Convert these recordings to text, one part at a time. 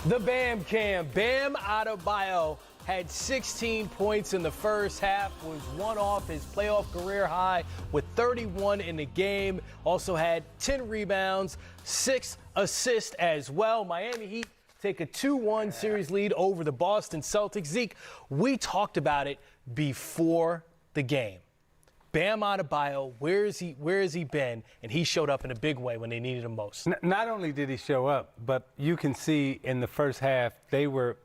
The Bam Cam. Bam Adebayo had 16 points in the first half, was one off his playoff career high with 31 in the game. Also had 10 rebounds, 6 assists as well. Miami Heat take a 2-1 series lead over the Boston Celtics. Zeke, we talked about it before the game. Bam Adebayo, where has he been? And he showed up in a big way when they needed him most. Not only did he show up, but you can see in the first half they were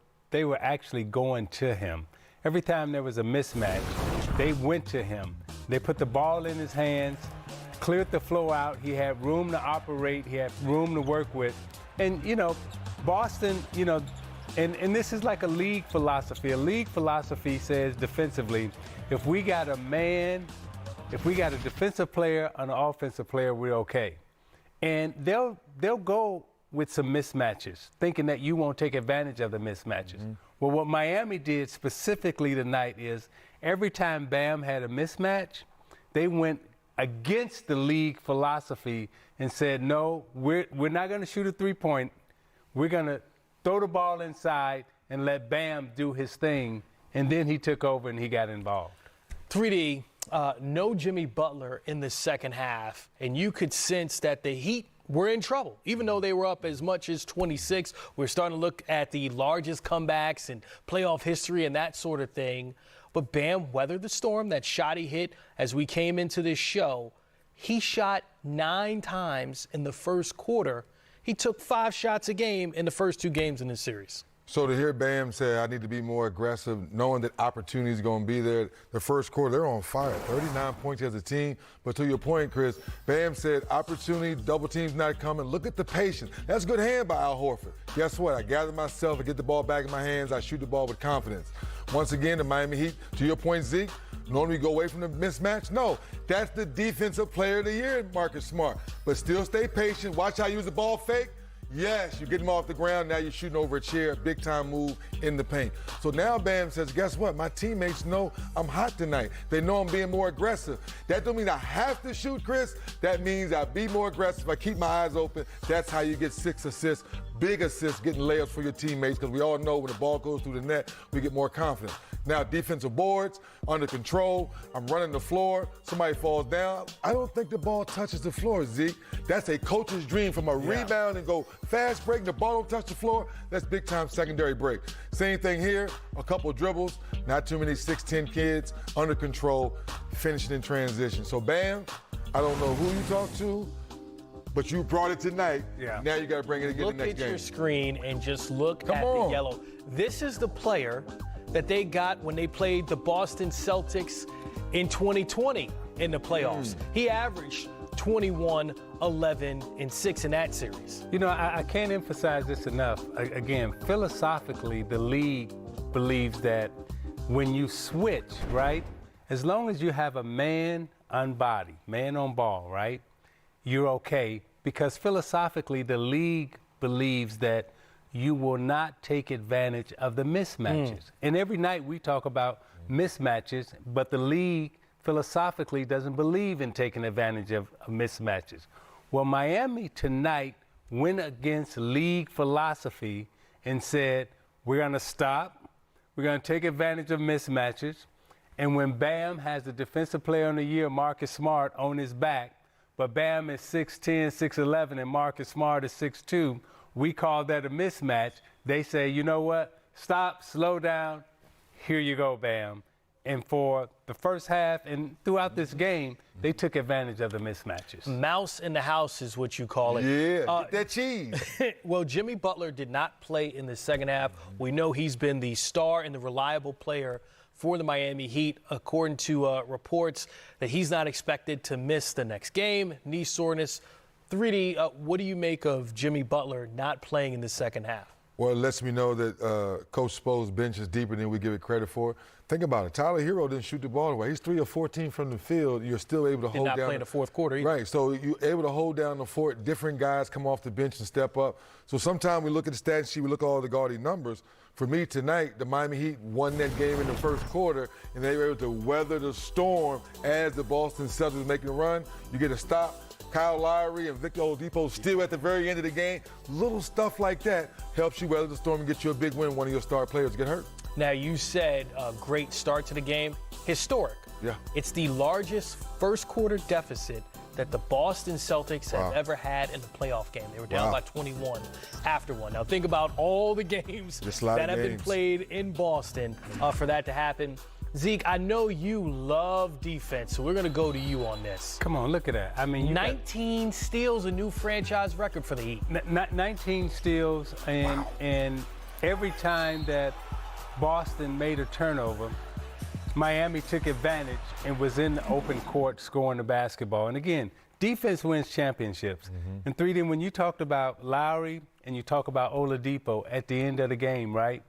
actually going to him. Every time there was a mismatch, they went to him. They put the ball in his hands, cleared the floor out. He had room to operate. He had room to work with. And, Boston, and this is like a league philosophy. A league philosophy says defensively, if we got a defensive player and an offensive player, we're okay. And they'll go with some mismatches, thinking that you won't take advantage of the mismatches. Mm-hmm. Well, what Miami did specifically tonight is every time Bam had a mismatch, they went against the league philosophy and said, no, we're not going to shoot a three-point. We're going to throw the ball inside and let Bam do his thing. And then he took over and he got involved. 3D, no Jimmy Butler in the second half, and you could sense that the Heat were in trouble. Even though they were up as much as 26, we're starting to look at the largest comebacks in playoff history and that sort of thing. But Bam weathered the storm. That shot he hit as we came into this show, he shot 9 times in the first quarter. He took 5 shots a game in the first 2 games in this series. So to hear Bam say, I need to be more aggressive, knowing that opportunity is going to be there. The first quarter, they're on fire, 39 points as a team. But to your point, Chris, Bam said, opportunity, double team's not coming. Look at the patience. That's a good hand by Al Horford. Guess what? I gather myself, I get the ball back in my hands, I shoot the ball with confidence. Once again, the Miami Heat, to your point, Zeke, normally go away from the mismatch? No, that's the defensive player of the year, Marcus Smart. But still stay patient. Watch how you use the ball fake. Yes, you get him off the ground, now you're shooting over a chair, big time move in the paint. So now Bam says, guess what? My teammates know I'm hot tonight. They know I'm being more aggressive. That don't mean I have to shoot, Chris. That means I be more aggressive. I keep my eyes open. That's how you get 6 assists, big assists, getting layups for your teammates, because we all know when the ball goes through the net, we get more confidence. Now defensive boards, under control, I'm running the floor, somebody falls down. I don't think the ball touches the floor, Zeke. That's a coach's dream, from a rebound and go fast break, the ball don't touch the floor. That's big time secondary break. Same thing here, a couple dribbles, not too many 6'10" kids, under control, finishing in transition. So Bam, I don't know who you talk to, but you brought it tonight. Yeah. Now you got to bring it again the next game. Look at your screen and just look at the yellow. This is the player that they got when they played the Boston Celtics in 2020 in the playoffs. He averaged 21, 11, and 6 in that series. I can't emphasize this enough. Again, philosophically, the league believes that when you switch, right, as long as you have a man on body, man on ball, right, you're okay, because philosophically the league believes that you will not take advantage of the mismatches. And every night we talk about mismatches, but the league philosophically doesn't believe in taking advantage of mismatches. Well, Miami tonight went against league philosophy and said, we're going to stop, we're going to take advantage of mismatches, and when Bam has the defensive player of the year, Marcus Smart, on his back, but Bam is 6'10", 6'11", and Marcus Smart is 6'2", we call that a mismatch. They say, you know what? Stop, slow down. Here you go, Bam. And for the first half and throughout this game, they took advantage of the mismatches. Mouse in the house is what you call it. Yeah, get that cheese. Well, Jimmy Butler did not play in the second half. We know he's been the star and the reliable player for the Miami Heat, according to reports that he's not expected to miss the next game. Knee soreness. 3D, what do you make of Jimmy Butler not playing in the second half? Well, it lets me know that Coach Spo's bench is deeper than we give it credit for. Think about it. Tyler Hero didn't shoot the ball away. He's 3 of 14 from the field. You're still able to hold down. Did not play in the fourth quarter either. Right, so you're able to hold down the fort. Different guys come off the bench and step up. So sometimes we look at the stat sheet, we look at all the gaudy numbers. For me tonight, the Miami Heat won that game in the first quarter, and they were able to weather the storm as the Boston Celtics were making a run. You get a stop, Kyle Lowry and Victor Oladipo still at the very end of the game. Little stuff like that helps you weather the storm and get you a big win. One of your star players get hurt. Now, you said a great start to the game. Historic. Yeah. It's the largest first quarter deficit that the Boston Celtics have ever had in the playoff game. They were down by 21 after one. Now, think about all the games that have been played in Boston for that to happen. Zeke, I know you love defense, so we're going to go to you on this. Come on, look at that. I mean, 19 steals, a new franchise record for the Heat. 19 steals, and every time that Boston made a turnover, Miami took advantage and was in the open court scoring the basketball. And again, defense wins championships. And 3D, when you talked about Lowry and you talk about Oladipo at the end of the game, right?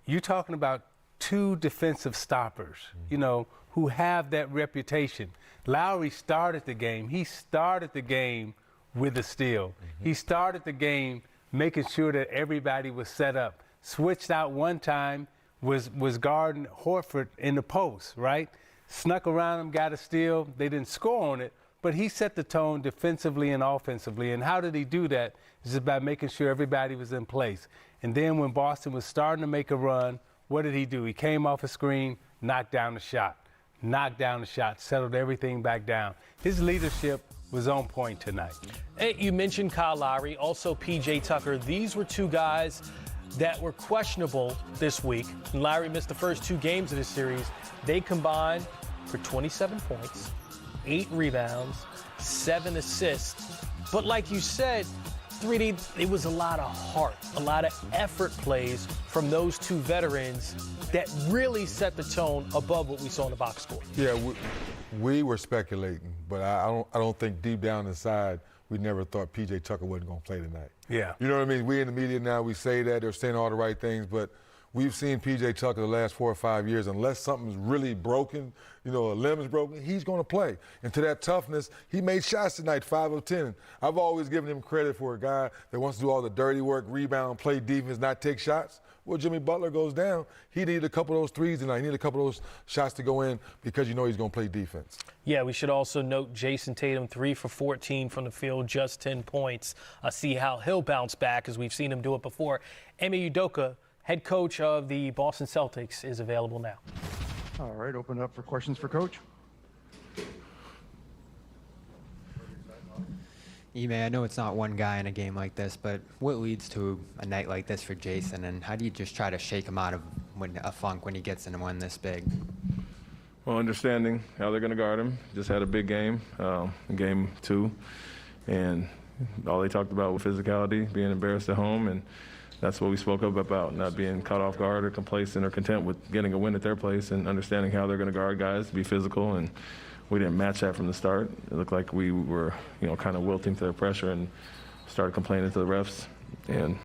You're talking about two defensive stoppers, you know, who have that reputation. Lowry started the game. He started the game with a steal. He started the game making sure that everybody was set up. Switched out one time, was guarding Horford in the post, right? Snuck around him, got a steal. They didn't score on it, but he set the tone defensively and offensively. And how did he do that? It's just by making sure everybody was in place. And then when Boston was starting to make a run, what did he do? He came off a screen, knocked down the shot, settled everything back down. His leadership was on point tonight. Hey, you mentioned Kyle Lowry, also P.J. Tucker. These were two guys that were questionable this week. Lowry missed the first two games of this series. They combined for 27 points, 8 rebounds, 7 assists. But like you said, 3D, it was a lot of heart, a lot of effort plays from those two veterans that really set the tone above what we saw in the box score. Yeah, we were speculating, but I don't think deep down inside we never thought P.J. Tucker wasn't going to play tonight. Yeah. You know what I mean? We in the media now, we say that, they're saying all the right things, but we've seen P.J. Tucker the last 4 or 5 years, unless something's really broken, you know, a limb is broken, he's going to play. And to that toughness, he made shots tonight, 5 of 10. I've always given him credit for a guy that wants to do all the dirty work, rebound, play defense, not take shots. Well, Jimmy Butler goes down. He needed a couple of those threes tonight. He needed a couple of those shots to go in because you know he's going to play defense. Yeah, we should also note Jason Tatum, 3 for 14 from the field, just 10 points. See how he'll bounce back, as we've seen him do it before. Ime Udoka, head coach of the Boston Celtics, is available now. All right, open it up for questions for Coach. Ime, I know it's not one guy in a game like this, but what leads to a night like this for Jason, and how do you just try to shake him out of a funk when he gets in one this big? Well, understanding how they're going to guard him. Just had a big game, in game 2, and all they talked about was physicality, being embarrassed at home, and that's what we spoke up about, not being caught off guard or complacent or content with getting a win at their place, and understanding how they're going to guard guys, be physical, and we didn't match that from the start. It looked like we were, kind of wilting to the pressure and started complaining to the refs. And